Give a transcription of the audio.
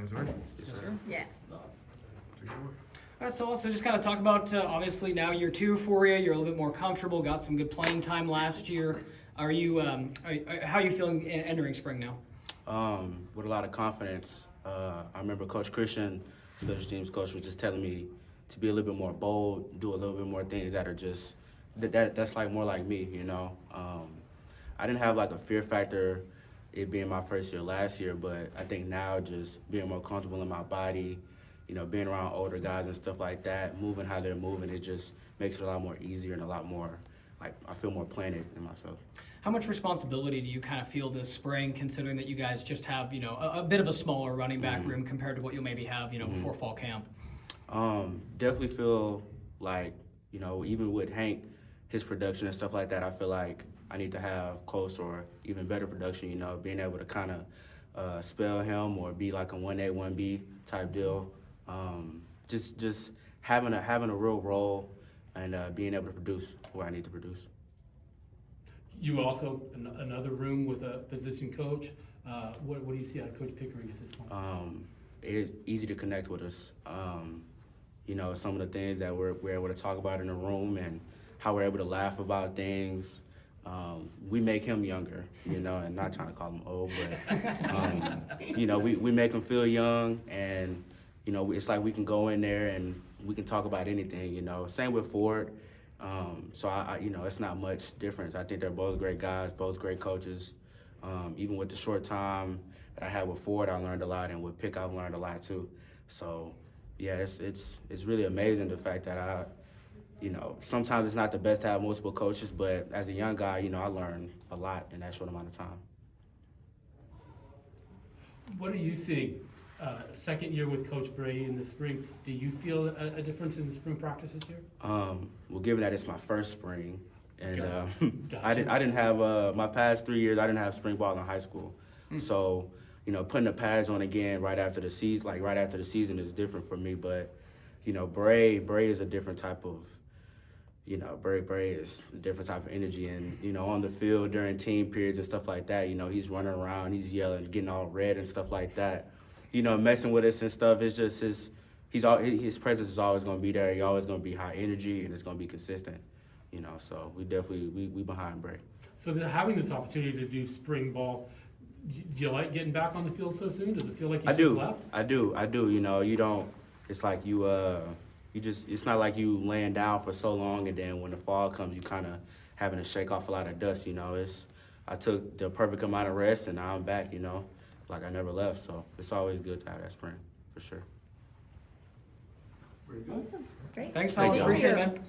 Hands ready? Yes, sir. Yeah. Take it away. All right, so also just kind of talk about, obviously now year two for you. You're a little bit more comfortable, got some good playing time last year. Are you, how are you feeling entering spring now? With a lot of confidence. I remember Coach Christian, special teams coach, was just telling me to be a little bit more bold, do a little bit more things that are just, that's like more like me, you know. I didn't have like a fear factor it being my first year last year, but I think now just being more comfortable in my body, you know, being around older guys and stuff like that, moving how they're moving, it just makes it a lot more easier and a lot more, like, I feel more planted in myself. How much responsibility do you kind of feel this spring, considering that you guys just have, you know, a bit of a smaller running back room compared to what you'll maybe have, you know, before fall camp? Definitely feel like, you know, even with Hank, his production and stuff like that, I feel like I need to have close or even better production, you know, being able to kind of spell him or be like a 1A, 1B type deal. Just having a real role and being able to produce where I need to produce. You also another room with a position coach. What do you see out of Coach Pickering at this point? It is easy to connect with us. You know, some of the things that we're able to talk about in the room and how we're able to laugh about things. We make him younger, you know, and not trying to call him old, but, you know, we make him feel young, and, you know, it's like we can go in there and we can talk about anything, you know. Same with Ford. So, I you know, it's not much difference. I think they're both great guys, both great coaches. Even with the short time that I had with Ford, I learned a lot, and with Pick, I've learned a lot too. So, yeah, it's really amazing the fact that you know, sometimes it's not the best to have multiple coaches, but as a young guy, you know, I learned a lot in that short amount of time. What are you seeing? Second year with Coach Bray in the spring. Do you feel a difference in the spring practices here? Well, given that it's my first spring, and Gotcha. I didn't have my past 3 years. I didn't have spring ball in high school, so you know, putting the pads on again right after the season, is different for me. But you know, Bray is a different type of. You know, Bray is a different type of energy, and you know, on the field during team periods and stuff like that, you know, he's running around, he's yelling, getting all red and stuff like that. You know, messing with us and stuff. It's just his presence is always going to be there. He's always going to be high energy, and it's going to be consistent. You know, so we definitely we behind Bray. So having this opportunity to do spring ball, do you like getting back on the field so soon? Does it feel like you just left? I do. You know, you don't. It's like it's not like you laying down for so long, and then when the fall comes, you kind of having to shake off a lot of dust, you know. I took the perfect amount of rest, and now I'm back, you know, like I never left. So it's always good to have that spring, for sure. Very good. Awesome. Great. Thanks, Tom. Appreciate it, man.